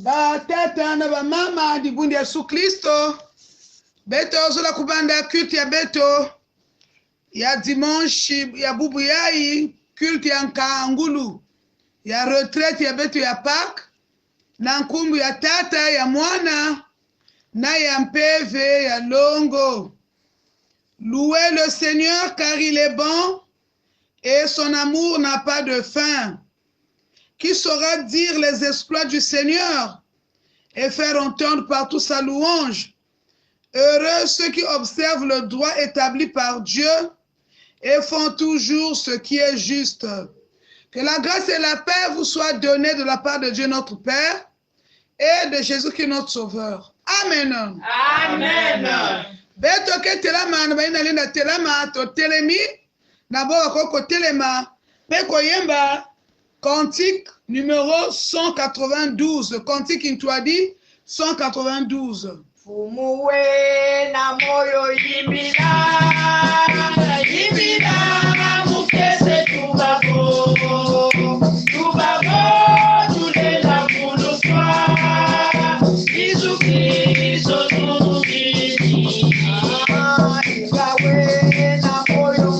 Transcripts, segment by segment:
Batata na bamama dibundi Yesu Kristo beto zola kubanda culte ya beto ya dimanche ya bubu yai culte ya nkangulu ya retraite ya beto ya Pâques na nkumbu ya tata ya mwana na ya mpeve ya longo. Louez le Seigneur car il est bon et son amour n'a pas de fin. Qui saura dire les exploits du Seigneur et faire entendre partout sa louange? Heureux ceux qui observent le droit établi par Dieu et font toujours ce qui est juste. Que la grâce et la paix vous soient données de la part de Dieu notre Père et de Jésus-Christ notre Sauveur. Amen. Amen. Beto ke telama na baina linda telama to telemi na bo ko telema pe ko yemba cantique numéro 192, cantique Intwadi 192. Fumuwe na moyo yimila mukese tubabo tulela kunuswa Yesu Kristo tumubiri ingawe na moyo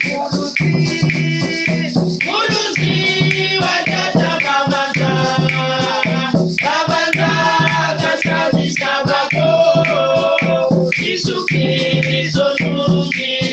kulusi wajata kabanza kasabisa bako Yesu Kristo tumubiri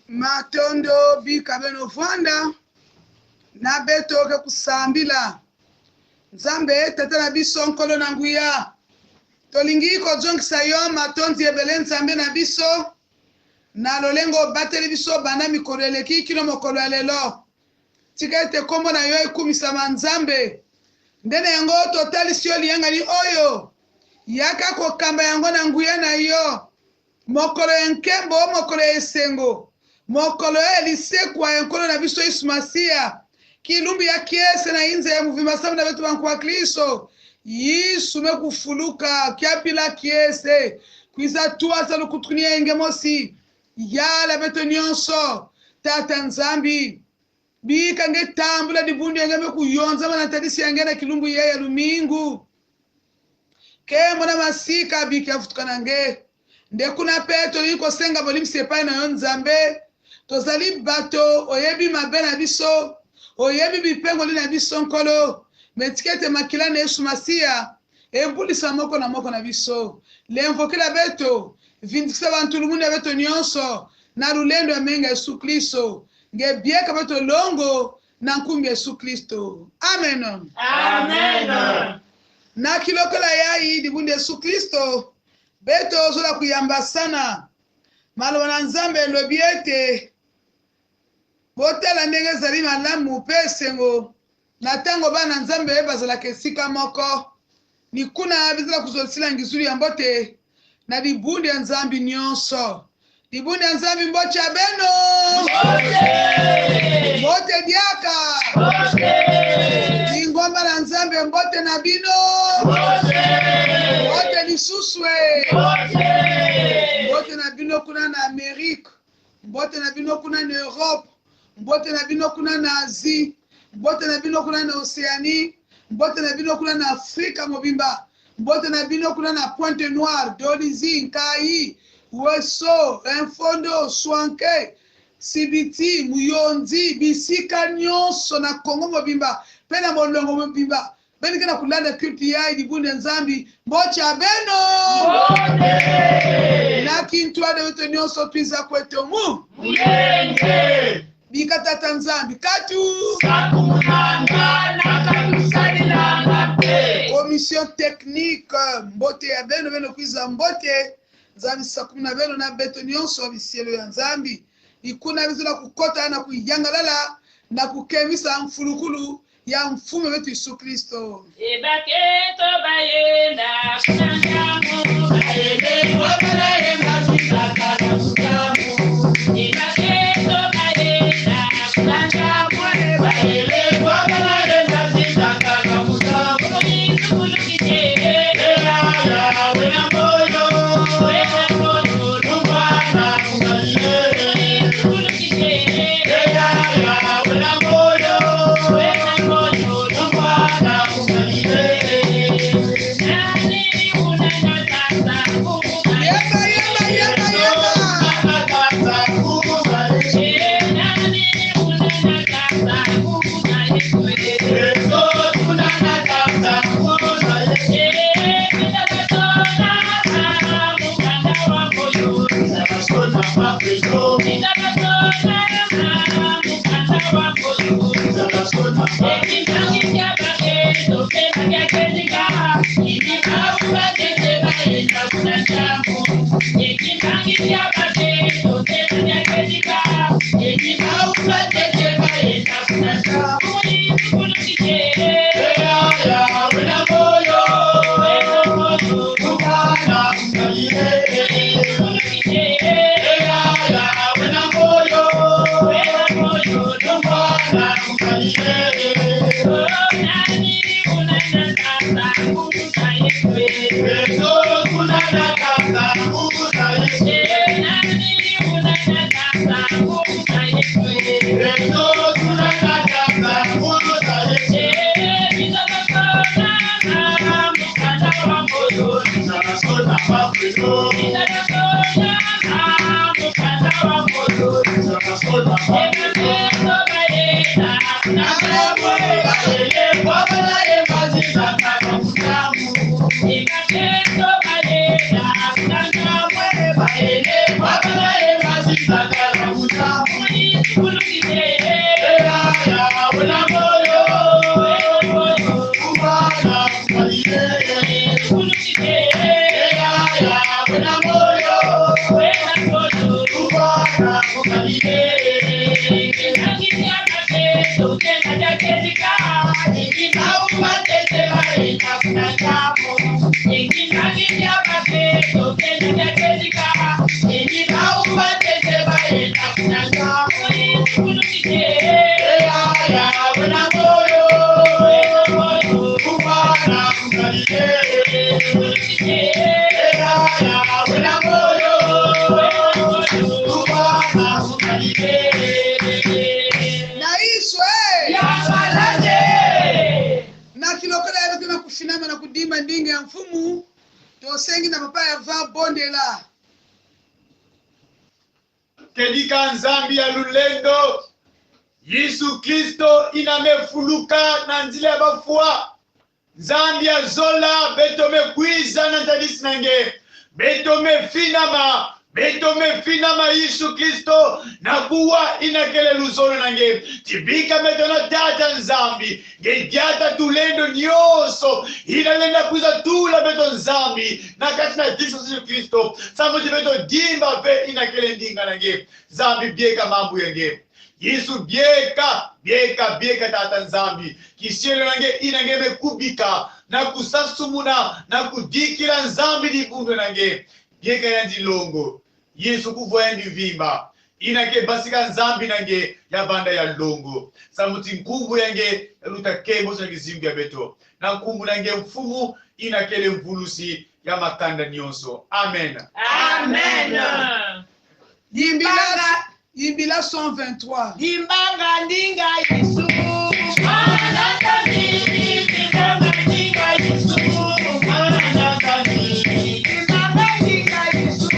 Matondo bikabeno fanda na beto ke kusambila nzambe tata na biso nkolo na nguya tolingi ko jonkisa yo matonzi ebele nzambe na biso na lolengo bateli biso banda mikolo eleki kino mokolo ya lelo tika ete kombo na yo ekumisama nzambe ndene yango totalisi yo liyangani oyo yaka kokamba yango na nguya na yo mokolo ya nkembo mokolo ya esengo mokolo ya lisekwa ya nkolo na biso Yesu Masiya kilumbi ya kiese na inze ya muvimba sabu na betu banku wa Kristo Yesu mekufuluka kiapila kiese kwiza tuwa salu kutukunia inge mosi yala beto nyonso tata nzambi bika nge tambula dibundi yange meku yonza mana tadisi yange na kilumbu ya lumingu kembo na masika bika yafutukana nge ndekuna peto liko senga bolimu sepai na yo nzambe tozali bato oyebi mabe na biso oyebi bipengo li na biso nkolo metikete makila na Yesu Masiya ebulisa moko na biso lemvokela beto vindikisa bantu lumuni ya beto nyonso na lulendo ya menga Yesu Kristo ngebieka beto longo na nkumbi Yesu Kristo. Amen. Amen. Na kilokola yai dibundi Yesu Kristo beto zola kuyamba sana maloba na nzambe lobi ete botala ndenge ezali malamu mpe esengo na ntango bana nzambe bazalaka esika moko ni kuna bizala kuzolisila ngizuli ya mbote na dibundi ya nzambi nyonso dibundi ya nzambi mbote ya beno mbote diaka lingomba na nzambe mbote na bino mbote lisuswe mbote na bino kuna na Amerika mbote na bino kuna na Europe mbote na bino kuna na Asie mbote na bino kuna na Oceanie mbote na bino kuna na Afrika mobimba mbote na bino kuna na Pointe Noire Dolizi Nkai weso infondo swanke sibiti muyondi bisika nyonso na Kongo mobimba pena molongo mobimba beni kana kulanda kulti ya ibunde nzambi mocha beno na kintwa de weto nyonso twiza kweto mu Muyenge bikatata nzambi katu Sakumanga Nakatusalilanga pe commission technique mbote ya beno kwiza mbote nzambi sakumuna beno na beto nyonso bisielo ya nzambi ikuna bizula kukota na kuyangalala na kukemisa mfulukulu ya mfume wetu Yesu Kristo. Ebaketo bayenda kunangamu bayende wabalaye mazizaka na kujamu. Ebaketo bayenda kunangamu bayende wabalaye mazizaka na kujamu. Nizukulukiche eyaya wena moyo numbana kungalile. Nizukulukiche eyaya wena moyo kufinama na kudima ndingi ya mfumu tosengi na papa ya va bondela Kedika nzambi ya lulendo Yesu Kristo inamefuluka na nzile ya bafua nzambi ya zola beto mekwiza na ndadisi nange beto mefinama Yesu Kristo na kuwa inakele luzolo nange tibika beto na tata nzambi gediata tulendo nyoso inalenda kwiza tula beto nzambi na katina Yesu Kristo samuti beto dimba pe inakele ndinga nange zambi bieka mambu yange Yesu bieka tata nzambi kisielo nange inange mekubika na kusasumuna na kudikila nzambi libundu nange bieka yandi longo Yesu kuvoya ndi vimba inake basika nzambi nange ya banda ya longo samuti nkumbu yange eluta kembo sange zimbi ya beto na nkumbu nange mfumu inakele mvulusi ya makanda nyonso amen Yimbila 123 Dimbanga ndinga Yesu Mana kamili Dimbanga ndinga Yesu Mana kamili Dimbanga ndinga Yesu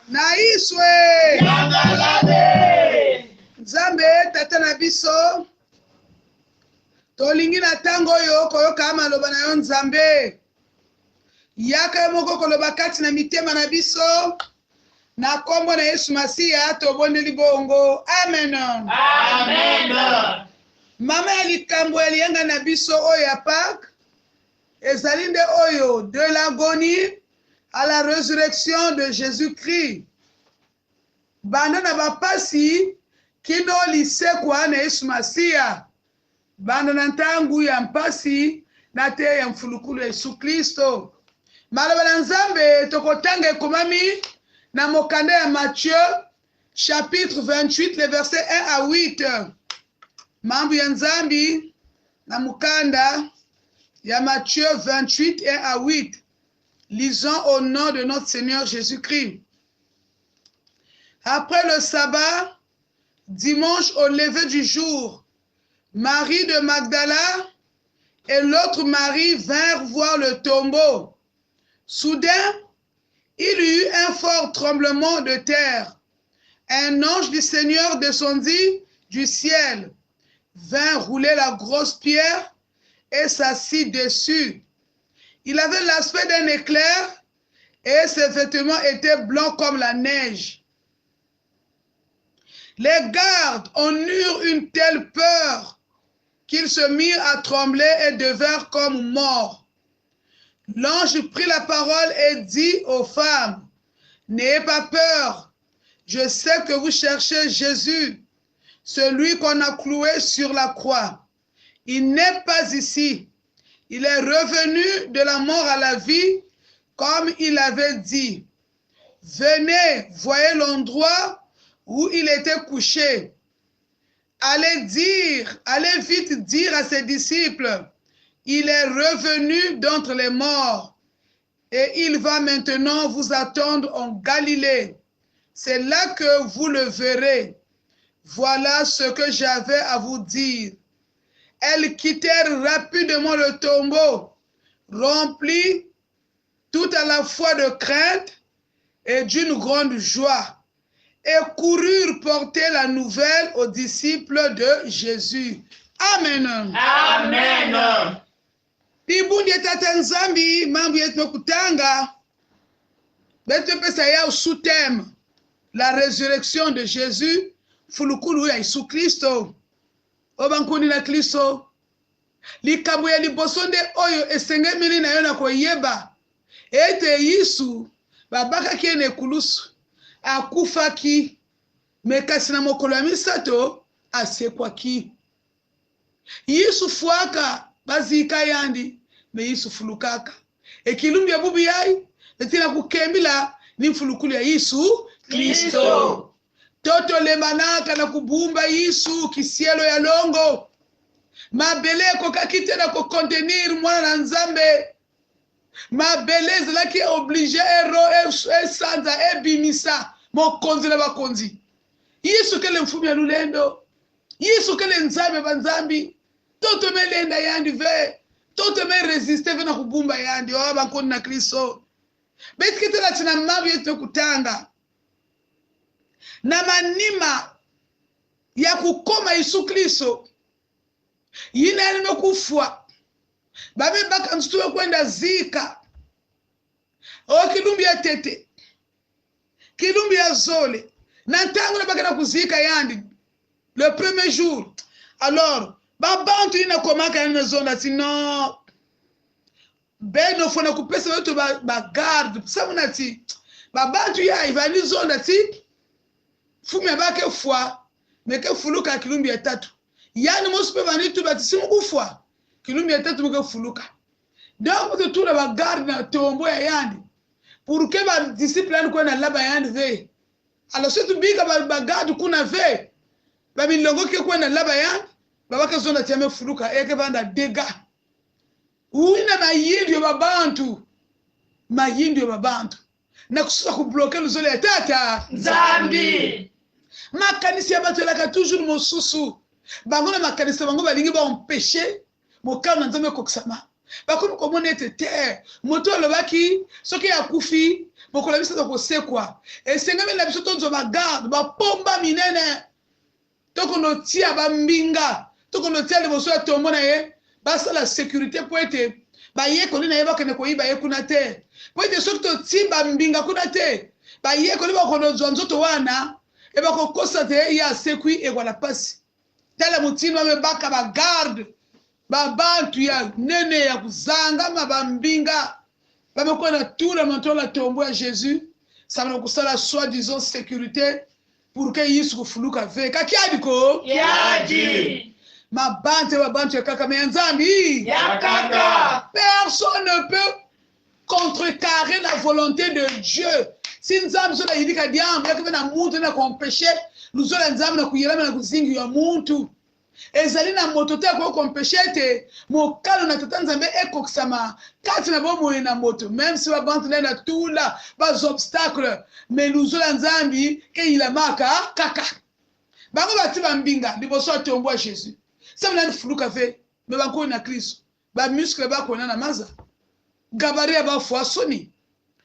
Na iswe Nzambe tata na biso tolingi na tango yo koyoka maloba na yo Nzambe yaka moko koloba kati na mitema na biso na kombo na Yesu Masiya tobondeli bongo amen. Amen. Mama ya likambo elienga na biso oyo ya Pâques ezali nde oyo de l'agonie à la résurrection de Jésus-Christ. Banda na bapasi kino lisekwa na Yesu Masiya. Banda na ntangu ya mpasi na te ya mfulukulu ya Yesu Kristo. Maloba na Nzambe tokotanga ekomami na mokanda ya Matthieu chapitre 28 les versets 1 à 8. Mambo ya Nzambi na mokanda ya Matthieu 28 1 à 8. Lisons au nom de notre Seigneur Jésus-Christ. Après le sabbat, dimanche au lever du jour, Marie de Magdala et l'autre Marie vinrent voir le tombeau. Soudain, il y eut un fort tremblement de terre. Un ange du Seigneur descendit du ciel, vint rouler la grosse pierre et s'assit dessus. Il avait l'aspect d'un éclair et ses vêtements étaient blancs comme la neige. Les gardes en eurent une telle peur qu'ils se mirent à trembler et devinrent comme morts. L'ange prit la parole et dit aux femmes, « N'ayez pas peur, je sais que vous cherchez Jésus, celui qu'on a cloué sur la croix. Il n'est pas ici. Il est revenu de la mort à la vie, comme il avait dit. Venez, voyez l'endroit où il était couché. Allez vite dire à ses disciples, il est revenu d'entre les morts, et il va maintenant vous attendre en Galilée. C'est là que vous le verrez. Voilà ce que j'avais à vous dire. » Elles quittèrent rapidement le tombeau, remplies tout à la fois de crainte et d'une grande joie, et coururent porter la nouvelle aux disciples de Jésus. Amen. Amen. Bibundi tata Nzambi mambo yetu nokutanga betu pesa ya sous-thème la résurrection de Jésus fulukulu ya Yesu Kristo. Obankuni na Kristo likambo ya liboso nde oyo esengemili na yo na koyeba ete Yesu babaka kiene kulusu akufaki me kasi na mokolo ya misato asekwaki. Yesu fuaka bazika yandi me Yesu fulukaka ekilumbi ya bubu yai etina kukembila ni mfulukulu ya Yesu Kristo. Toto lemanaka na kubumba Yesu kisielo ya longo mabele ko kakite na ko contenir mwana na Nzambe mabele zelaki oblige ero sanza ebimisa mokonzi na bakonzi. Yesu kele mfumi ya lulendo, Yesu kele Nzambe banzambi toto melenda yandi ve toto me resiste ve na kubumba yandi o bankoni na Kristo. Betikete la tina mabi yetu kutanga na manima ya kukoma Yesu Kristo yina yanime kufua babe baka mstuwe kwenda zika o kilumbi ya tete kilumbi ya zole na ntangu na baka na kuzika yandi le premier jour. Alors babantu yina komaka yanime zonda si non beno fona kupesa wetu ba garde samuna ti babantu ya ivani zonda ti fumi abake fwa meke fuluka kilumbi ya tatu yani mospe vani tu batisimu kufwa kilumbi ya tatu meke fuluka donc de tout la garde na tombo ya yandi pour que ba discipline ko na laba yandi ve alors surtout bika ba garde kuna ve ba milongo ke ko na laba yandi babaka zonda tiame fuluka eke vanda dega uina mayindi yo babantu na kusuka kubloke luzole ya tata Nzambi. Makanisi ya batelaka toujours mosusu bango na makanisi bango balingi ba empêcher mokano na Nzambe kokisama bakomi komona ete moto alobaki soki akufi mokolo biso to kosekwa esengami na biso tonzo bagarde bapomba minene tokono tia bambinga tokono tia liboso ya tombo na ye basala sécurité po ete bayekoli na ye bakende koyiba ye kuna te po ete soki totia bambinga kuna te bayekoli bakono zwa nzoto wana e bakokosa te ya sekwi ekwala pasi tala mutino ame baka bagarde babantu ya nene ya kuzanga mabambinga bamekwenda tula mantola tombo ya Jésus samana kusala soi-disant sécurité pour que Yesu kufuluka ve kakiadiko Yadi. babantu ya kaka me Nzambi Ya kaka. personne ne peut contrecarrer la volonté de Dieu. Si Nzambi zola yidika diambo yake na muntu na kompeshe luzola Nzambi na kuyelama na kuzingi ya muntu ezali na moto te ko kompeshe te mokalo na tata Nzambe ekokisama kati na bomo na moto même si babantu na tula bas obstacle mais luzola Nzambi ke ilamaka kaka bango bati bambinga liboso atombo ya Jésus ça mna fuluka ve me banko na Kristo ba muscle ba ko na maza gabaria ba fwa soni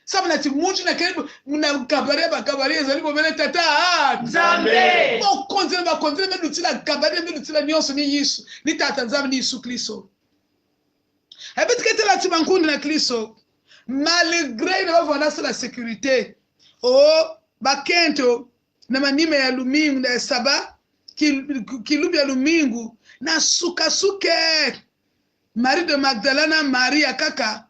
samana ti munju na karibu muna gabaria zali bomele tata Nzambe. mo konzela ba konzela me lutila gabaria me lutila nyonso ni Yesu ni tata Nzambe ni Yesu Kristo habit ketela ti banko na Kristo malgré na bavona la sécurité oh bakento na manime ya lumingu na saba kilumbi ya lumingu na suke Marie de Magdalena Maria kaka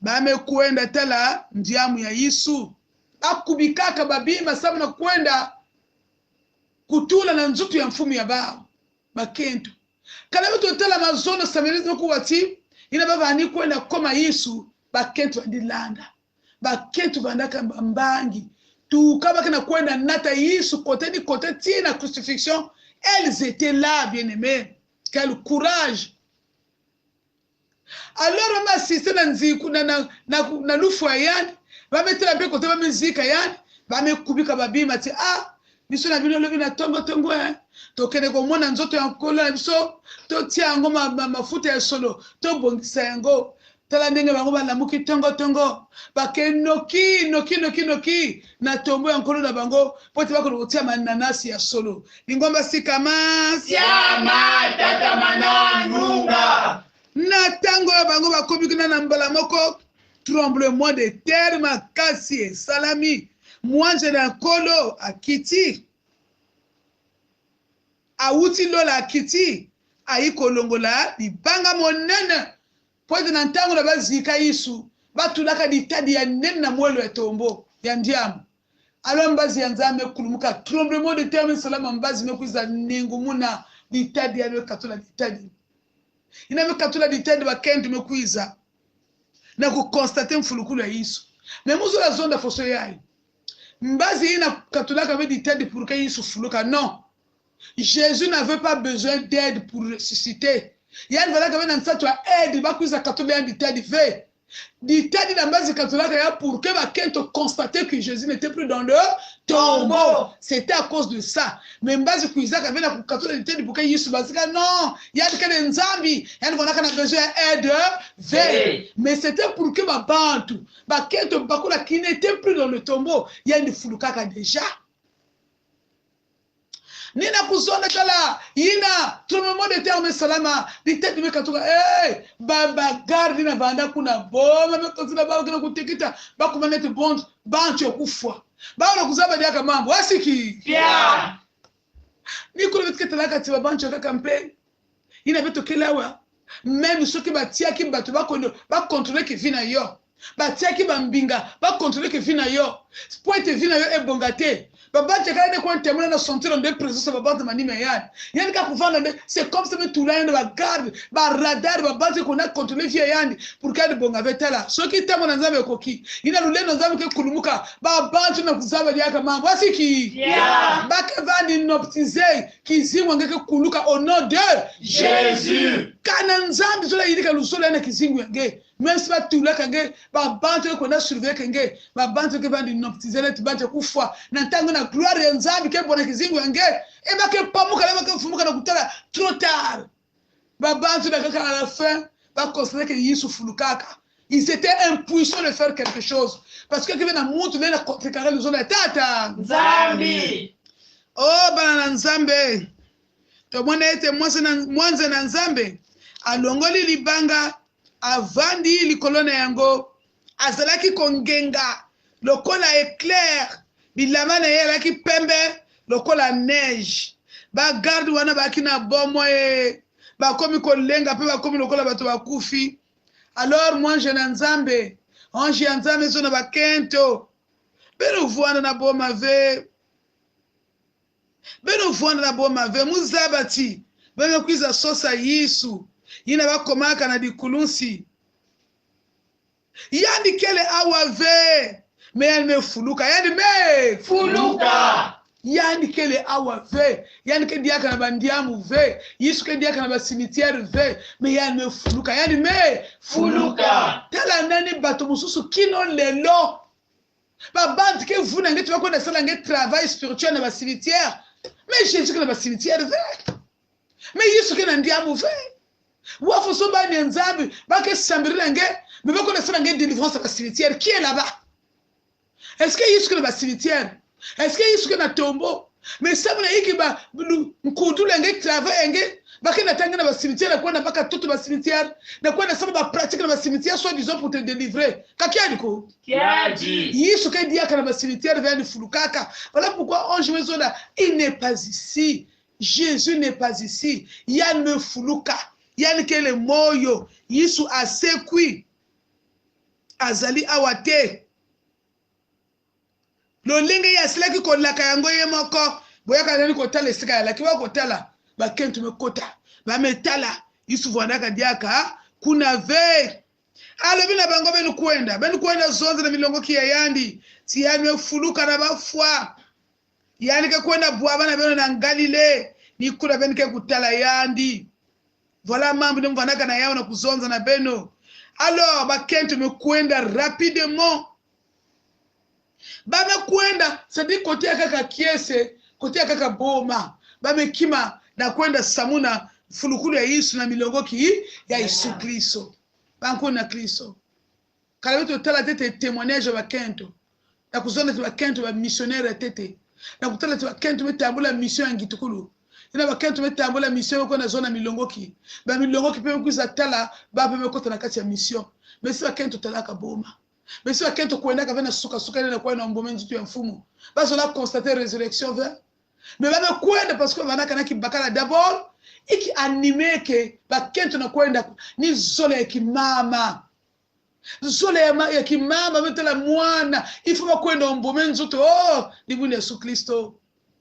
bame kuenda tala ndiamu ya Yesu akubikaka babima sababu na kwenda kutula na nzutu ya mfumu ya bao bakento kana bitu tala mazono samirizi kuwati ina baba ni kwenda koma Yesu bakento ndilanda bakento bandaka mbangi tu kama kana kwenda nata Yesu côté tina crucifixion elles étaient là bien-aimés. Quel courage. Alors on m'a assisté na nziku na lufu ayani ba metela pe côté ba muzika yani ba mekubika babima ti biso na bino lobi na tongo to kene ko mona nzoto ya kola biso to tia ngoma mafuta ya solo to bongisa yango tala ndenge bango balamuki tongo bakenoki noki na tombo ya nkolo na bango pote bako kotia mananasi ya solo lingomba sikama Siama tata mananunga. na tango ya bango bakomikina na mbala moko tremblement de terre makasi salami mwanje na nkolo akiti awuti lola akiti ayikolongola libanga monene pote na ntango na bazika Yesu batulaka ditadi ya nene na mwelo ya tombo ya ndiamu alors mbazi ya nzambe kulumuka tremblement de terre salama mbazi mekuiza ningumuna ditadi ya katula ditadi ina katula ditadi bakenti mekuiza na kukonstater mfulukulu ya Yesu mais muzo la zone foso yayi mbazi ina katula ka ditadi pour que Yesu fuluka non. Jésus n'avait pas besoin d'aide pour ressusciter. Yani vala kama nansa tu aide bakuiza katula ya ditadi ve ditadi na mbazi katula ya pour que bakento constater que Jésus n'était plus dans le tombeau. C'était à cause de ça. Mais mbazi kuiza ka vena katula ditadi pour que Yesu basika non, yani kale nzambi, yani vala kana besoin d'aide ve. Mais c'était pour que babantu bakento bakula qui n'était plus dans le tombeau, yani fulukaka déjà. Nina kuzona kala ina tremblement de terre me salama ditati me katuka baba garde na banda kuna boma me kuzina ba kuna kutikita ba kumanete bond bancho kufwa ba ona kuzaba diaka mambo asiki Pia. ni kuna vitketa la katiba bancho ka campaign ina beto kelawa même ceux qui batia ki bato ba contrôler ki vina yo batia ki bambinga ba contrôler ki vina yo point vina yo e bongate. Baba tchekana de quoi témoin na sentir en deux présence baba de manime yan yan ka kuvana c'est comme ça me tout là ba garde ba radar baba te qu'on a contrôlé via yan pour que de bon avec là ce qui témoin na nzambe koki ina lule na nzambe ke kulumuka baba tu na kuzaba dia kama voici qui ba ke vandi noptiser qui zingwa ngeke kuluka au nom de Jésus. kana nzambe zola yidika lusola na kizingwa nge même si pas tout là kange ba bantu ko na surveiller kange ba bantu ke vandi noptiser let bantu kufwa na ntango na gloire ya nzambe ke bona kizingu yange e ba ke pamuka le ba ke fumuka na kutala trop tard ba bantu na kaka à la fin ba considérer que Yesu fulukaka ils étaient impuissants de faire quelque chose parce que na mutu na kontrikare le zona tata Nzambi. oh bana nzambe to mwana ete mwanze na nzambe alongoli libanga avandi likolona yango azalaki kongenga lokola éclair bilama na ye alaki pembe lokola neige bagarde wana baki na bomo bakomi kolenga mpe bakomi lokola bato bakufi. Alors moi je na nzambe ange ya nzambe ezo na bakento beno vwanda na boma ve muzabati beno kwiza sosa Yesu yina bakomaka na dikulunsi yandi kele awave me yani me fuluka yani me Fuluka. yani kele awave yani ke diaka na bandiamu ve Yesu ke diaka na basimitiere ve me yani me fuluka yani me Fuluka. tala nani bato mususu kino lelo babantu ke vuna ngetu bakonda sala nge travail spirituel na basimitiere mais Jésus ke na basimitiere ve me Yesu ke na ndiamu ve wafu so ba ni nzambi ba ke sambirila nge me bakonda sala nge délivrance na basimitiere qui est là-bas. Est-ce que Yesu ke na cimetière? Est-ce que Yesu ke na tombeau? Mais ça na yiki ba nkudu lenge travail nge ba ke na tanga na cimetière kwa na baka toto ba cimetière na kwa na saba ba pratique na cimetière soit disons pour te délivrer. Kaki adiko? Kiaji. Yesu ke dia kana ba cimetière vient de fulukaka. Voilà pourquoi ange mezola il n'est pas ici. Jésus n'est pas ici. Yann me fuluka. Yann ke le moyo. Yesu asekui. Azali awate. Lolinga ya silaki kolaka yango ye moko boyaka nani kotala esika ya laki wa kotala bakentu mekota bametala Yesu vwandaka diaka kuna ve alobi na bango benu kwenda zonze na milongo ki ya yandi ti yani fuluka na bafwa yani ke kwenda bwaba na beno na Galile ni kuna benu ke kutala yandi voilà mambo ndio mvandaka na yao na kuzonza na beno. Alors bakentu mekwenda rapidement bame kwenda sadi kote ya kaka kiese kote ya kaka boma bame kima na kwenda samuna fulukulu ya Yesu na milongo ki ya Yesu Kristo banko na Kristo kala beto tala tete témoignage ba kento na kuzona ba kento ba missionnaire tete na kutala ba kento metambula mission ngitukulu ina ba kento metambula mission ko na zona milongo ki ba milongo ki pe kuza tala ba pe mekota na kati ya mission mais si ba kento tala ka boma. Mais si quelqu'un te connaît qu'avec la souka na quoi na mbome nzitu ya mfumu basi on a constaté résurrection vers mais ba kwenda parce que bana kana kibakala d'abord iki animé que ba kento na kwenda ni zole ki mama Zola ya kimama betela mwana ifuma kwenda ombome nzoto oh libuni Yesu Kristo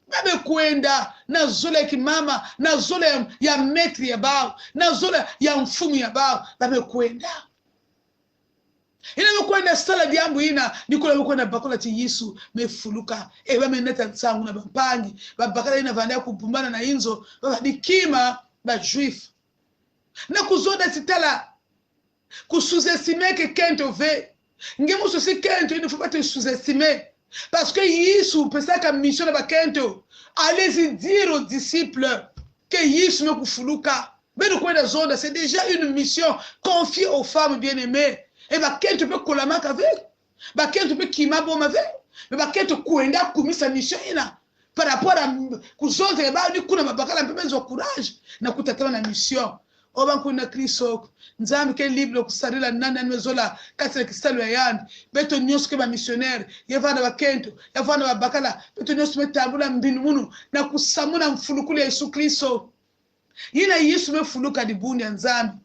babe kwenda na zola ya kimama na zola ya metri ya bao na zola ya mfumu ya bao babe kwenda ina mekwenda sala diambu ina nikola mekwenda bakola ti Yesu mefuluka bameneta nsangu na bampangi babakala ina vanda kupumbana na inzo babadikima ba juif na kuzoda titala sous-estimer que Kento veut. Ngemu sosi Kento, il ne faut pas te sous-estimer. Parce que Yesu, peut ça comme mission de Kento, allez-y dire aux disciples que Yesu me kufuluka. Mais nous connaissons zone, c'est déjà une mission confiée aux femmes bien-aimées. Et bah Kento peut kolama kave. Bah Kento peut kima bom avec. Mais bah Kento kuenda kumisa mission ina. Par rapport à kuzonze ya ba ni kuna mabakala mpemezo courage na kutatana na mission. Obanku na Kristo nzambi ke libre kusarila nana nwezola kati kistalo ya yandi beto nyoske ba missionnaire yevana ba Kento yevana ba bakala beto nyoske metambula mbinu munu na kusamuna mfulukule Yesu Kristo yina Yesu mefuluka dibuni ya nzambi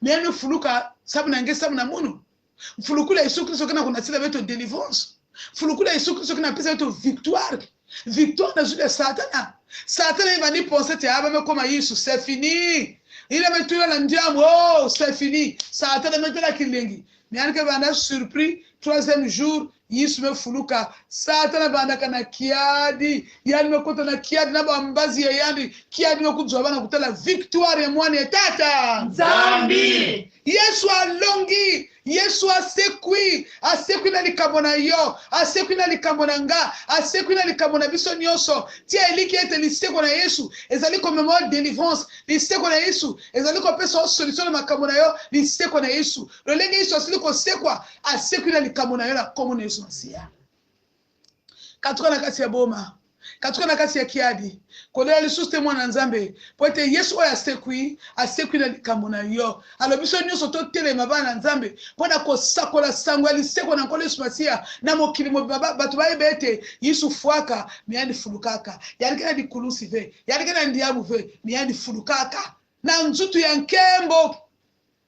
meyanu mfuluka sabu na nge sabu na munu mfulukule Yesu Kristo kana kuna sila beto deliverance mfulukule Yesu Kristo kana pesa beto victoire na zule satana yevani pense te aba mekoma Yesu c'est fini. Il a mis tout le ndiamu, oh, c'est fini. Ça a été mettre la kilengi. Mais il y a surpris, troisième jour, Yesu me fuluka. Ça a été banda kana kiadi. Yani me kota na kiadi na bambazi ya yani. Kiadi me kutzoba na kutala victoire ya mwana tata. Zambi. Yesu alongi. Yesu asekwi na likabona yo, asekwi na likabona nga, asekwi na likabona biso nyoso. Tia eliki ete liseko na Yesu, ezali ko mémoire délivrance, liseko na Yesu, ezali ko pesa solution na makabona yo, liseko na Yesu. Lolenge Yesu asili ko sekwa, asekwi na likabona yo na komo na Yesu masia. Katuka na kasi ya boma. Katuka na kasi ya kiadi kolela lisuste mwana nzambe poete Yesu oya asekwi na likambo na yo alobiso nyonso to telema bana nzambe pona kosakola sango aliseko na nkolo Yesu masia na mokili batu bayebe ete Yesu fuaka miyandi fulukaka yalikena dikulusi ve yalikena ndiamu ve miyandi fulukaka na nzutu ya nkembo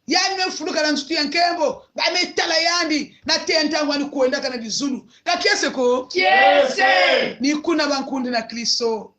yani mefuluka na nzutu ya nkembo bametala yandi na tentangu ani kuenda kana dizulu kakiese ko Kiese. ni kuna bankundi na Kristo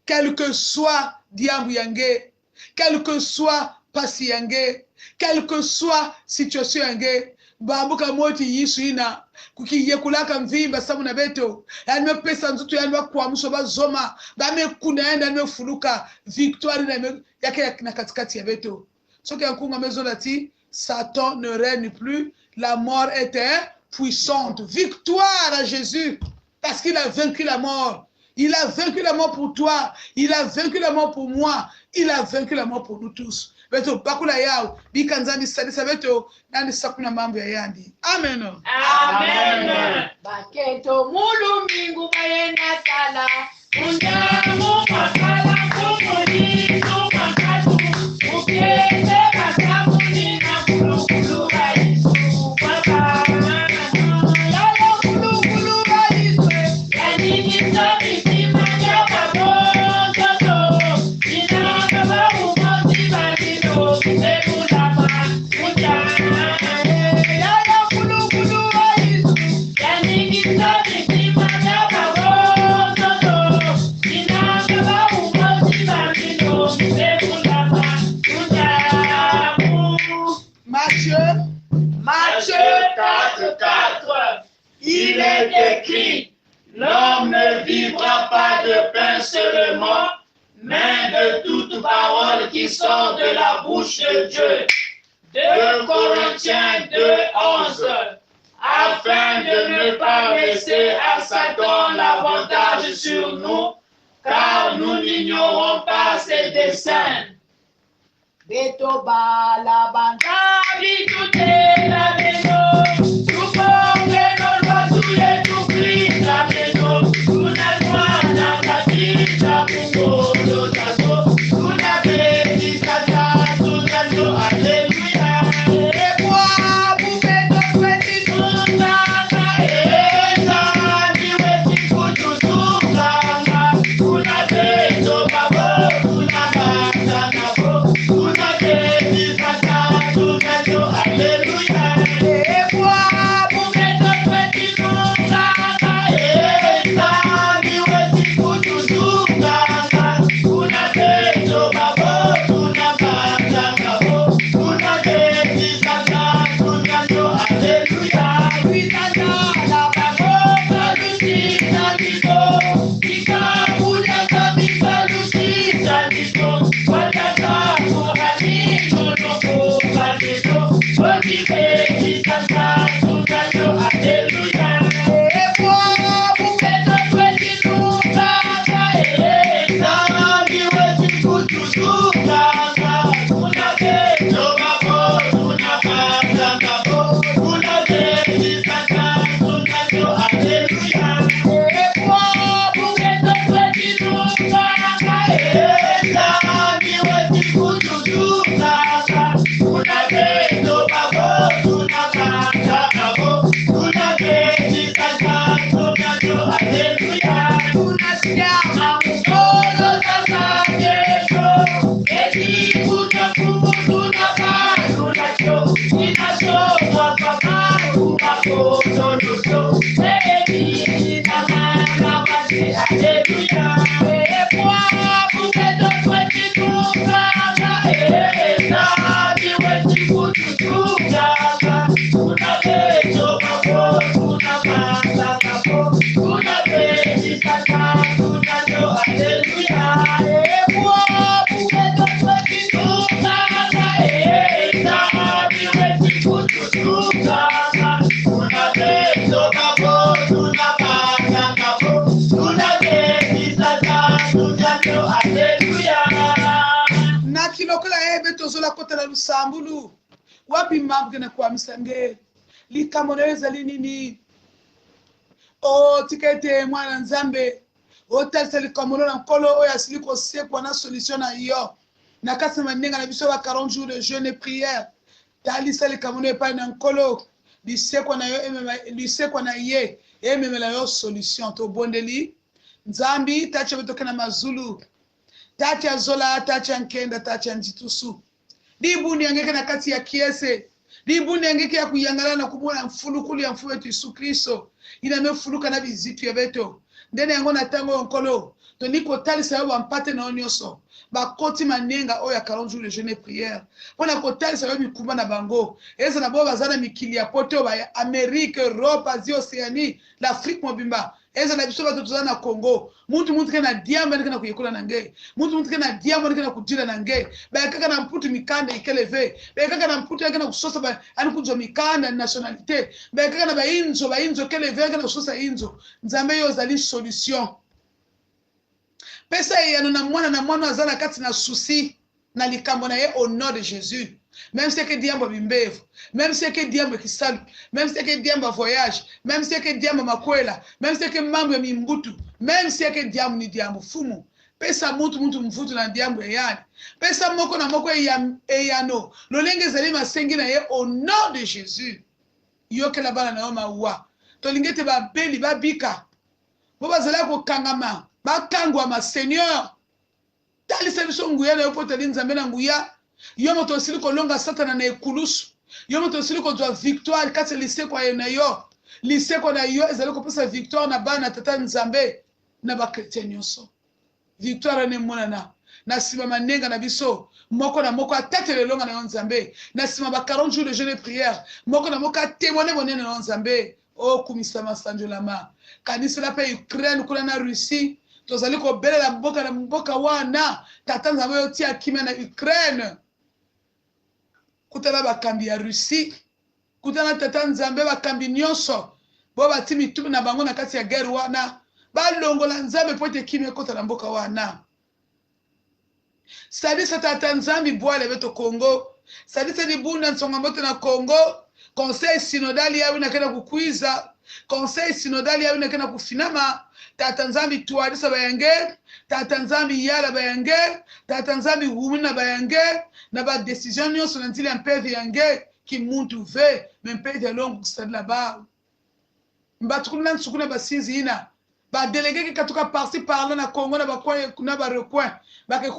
quel que soit diambu yange quel que soit pasi yange quel que soit situation yange bambuka moti Yesu ina kukiyekulaka mvimba sabu na beto yani mepesa nzutu yani bakwamusho bazoma bamekuna yanda mefuluka victoire na yake na katikati ya beto. Ce qui est en maison lati, Satan ne règne plus, la mort est puissante. Victoire à Jésus, parce qu'il a vaincu la mort. Il a vaincu la mort pour toi, il a vaincu la mort pour moi, il a vaincu la mort pour nous tous. Beto bakula yao, bikanzani sadisa beto, nani sakuna mambo ya yandi. Amen. Amen. Baketo mulu mingu bayena sala. Undamu makala kumuni tumakatu. Ukiende kasamuni na kulukulu baisu. Baba yalo kulukulu baisu. Yanini sobi simanya kabozoto. Ina kaba umozi badino. Ebulama mujana. Yalo kulukulu baisu. Yanini sobi simanya kabozoto. Ina kaba umozi badino. Ebulama mujana. Matthieu, Matthieu 4:4. Il est écrit, l'homme ne vivra pas de pain seulement, mais de toute parole qui sort de la bouche de Dieu. 2 Corinthiens 2:11. Afin de ne pas laisser à Satan l'avantage sur nous, car nous n'ignorons pas ses desseins. Beto bala banda. Habitute la maison, tout porte nos lois, tous les tout pris la maison, tout n'a pas la capite, la pungo, l'otazo, tout n'a pas dit ça, tout n'a pas, alléluia. Et moi, vous faites nos petits tout ça, et ça, tu es tout ça, tout n'a pas nos babos, tout n'a pas ta nabo, tout n'a pas dit ça, tout n'a pas, alléluia. nakilokola ebe tozola kotela lusambulu wapi mambo na kwa misange likambo na ezali nini o tikete mwana nzambe o talisa likambo na nkolo oyo asili kosekwa na solution na yo na kasi manenga na biso ba 40 jours de jeûne et prière talisa likambo na epai na nkolo lisekwa na yo lisekwa na ye ememela yo solution to bondeli nzambi tacha betoke na mazulu tacha zola tacha nkenda tacha njitusu dibundi yangeke na kati ya kiese dibundi yangeke ya kuyangala na kubona mfulukulu ya mfu wetu Yesu Kristo inamefuluka na bizitu ya beto ndene yango na tango nkolo to niko talisa yo bampate na onyoso bakoti manenga oya 40 jours de jeûne et prière pona ko talisa yo mikumba na bango eza na bo bazana mikili ya poto ba Amerique Europe Asie Océanie l'Afrique mobimba eza na biso bato tozana na Congo muntu kana diamba kana kuyekula na nge muntu kana diamba kana kujila na nge ba kaka na mputu mikanda ikeleve ba kaka na mputu kana kusosa ba ani kujo mikanda nationalité ba kaka na ba inzo keleve kana kusosa inzo nzambe yo zali solution pesa ya na mwana azana kati na souci na likambo na ye au nom de Jésus. Même si que diambo bimbevu, même si que diambo kisalu, même si que diambo voyage, même si que diambo makwela, même si que mambo mimbutu, même si que diambo ni diambo fumu. Pesa mutu mfutu na diambo yani. Pesa moko na moko eyano. Lolenge zali masengi na ye au nom de Jésus. Yoke la bana na yo mawa. Tolingete ba beli ba bika. Boba zala ko kangama, ba kangwa ma Seigneur. Talisa biso nguya na yo poteli nzambe na nguya. Yomo to siliko longa satana na ekulusu. Yomo to siliko dwa victoire kati lise kwa na yo. Lise kwa na yo ezali kopesa victoire na bana tata nzambe na ba chrétien nyonso. Victoire ne monana. Na sima manenga na biso moko na moko atatele longa na yo nzambe. Na sima ba 40 jours de jeûne et prière. Moko na moko témoigner bonene na nzambe. O kumisa masanjolama. Kanisa la pe Ukraine kula na Russie. Tozali ko belela mboka na mboka wana. Tata nzambe yo tia kimia na Ukraine. Kutana bakambi ya Russie, kutana tata nzambe bakambi nyonso, bo batimi tumu na bango na kati ya guerre wana, balongola nzambe po ete kimia kota na mboka wana. Sadisa tata nzambe bwale beto Congo, sadisa ni bunda nsonga mbote na Congo, conseil synodal yawe na kena kukwiza, conseil synodal yawe na kena kufinama, tata nzambe tuwadisa bayange, tata nzambe yala bayange, tata nzambe humina bayange, na ba décision nyonso na ntili mpeve yange ki muntu ve mpeve longo kusali la ba mbatukuna nsukuna basinzi ina ba délégué ki katuka parti parler na Congo na bakwa na ba recoin ba ke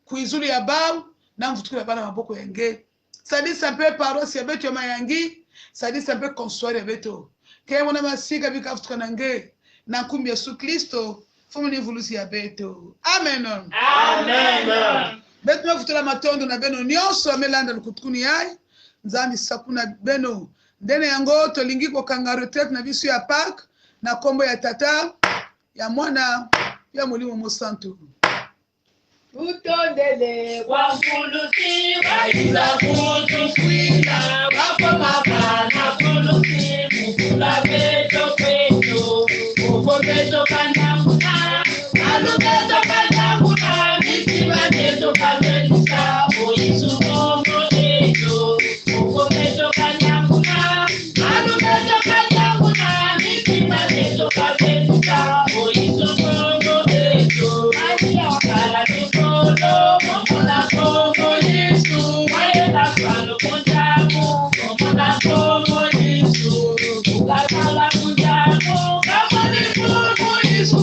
kuizuli ya ba na mvutukula bana maboko yange sadi sampe paroisse ya beto ya mayangi sadi sampe consoire ya beto ke mona masika bika futuka nange na nkumbi Yesu Kristo fumu ni vulusi ya beto amen Amen. beto mafutula matondo na beno nyonso amelanda lukutukuni yai nzambi sakuna beno ndene yango tolingi kokanga retraite na biso ya park na kombo ya tata ya mwana ya molimo mosantu Utondele Kwa mfulusi waiza kutukwila wako mapana fulusi mukula peto peto uko peto kanyamuna alu peto kanyamuna misiwa peto kanyamuna oisu mongo peto uko peto kanyamuna alu peto kanyamuna misiwa peto kanyamuna oisu mongo peto asia kala tukolo momola kongo Yesu waenda kwalo kunjamu momola kongo Yesu ukakala kunjamu kama ni kongo Yesu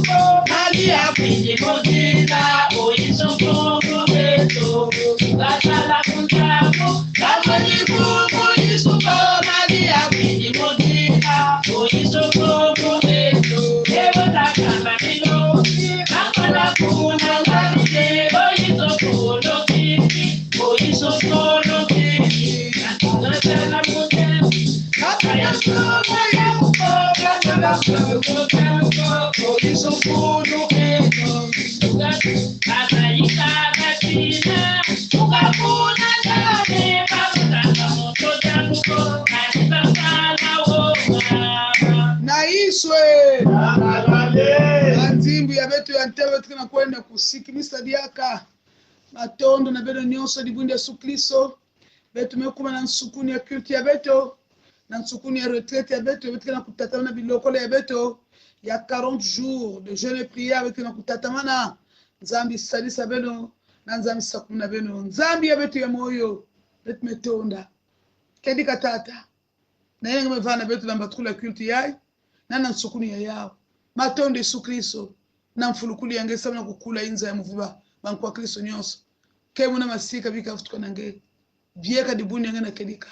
Maria quindi modina ogni sopporto vedo la contago la di fumo di sopra Maria quindi modina ogni sopporto vedo devo da cama mino ma la cuna la di ogni sopporto quindi ogni sopporto quindi la contago la na iswe anzimbi ya betu ya ntewe tukina kwenda kusikimisa diaka matondo na bedo nyonso dibundi ya sukliso betu mekuma na nsukuni ya kulti ya beto na nsukuni ya retraite ya beto betukina kutatamana bilokole ya beto ya 40 jours de jeûne et prière betukina kutatamana nzambi salisa beno na nzambi sakumuna beno nzambi ya betu ya moyo betu metonda kendika tata na yenge mevana betu na mbatukula kulti yai na nsukuni ya yao matondo Yesu Kristo na mfulukuli yange sabana kukula inza ya muvuba bankwa Kristo nyonso kemu na masika bika futuka nange bieka dibuni yange na kedika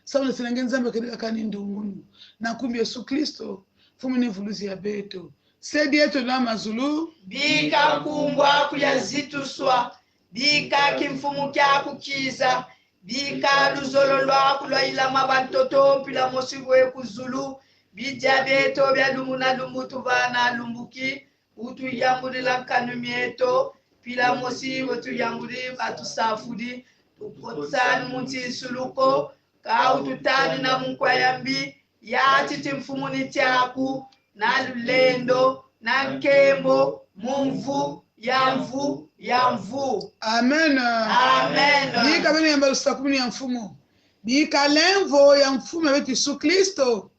sabana sinange nzambe kedika kani ndungunu na kumbi Yesu Kristo fumini vuluzi ya beto sedi yetu na mazulu bika kumbwa kuyazituswa bika kimfumu kya kukiza bika luzolo lwa kulwaila mabantoto pila mosibwe kuzulu bijya beto bya lumuna lumutu bana lumbuki utu yambulila kanumieto pila mosi utu yambuli batusafudi ukotsani munti suluko ka ututani na munkwayambi ya titi mfumuni tiaku na lulendo na nkembo mumvu yamvu amen amen bika bene yamba usakuni ya mfumo bika lenvo ya mfumo wetu Yesu Kristo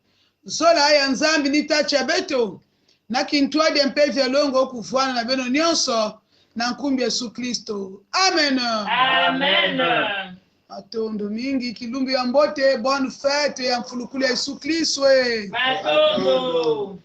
zola ya nzambi ni tachi ya beto na kintwadi mpevi ya longo kufuana na beno nyonso na nkumbi Yesu Kristo amen amen matondo mingi kilumbi ya mbote bonne fête ya mfulukuli ya Yesu Kristo matondo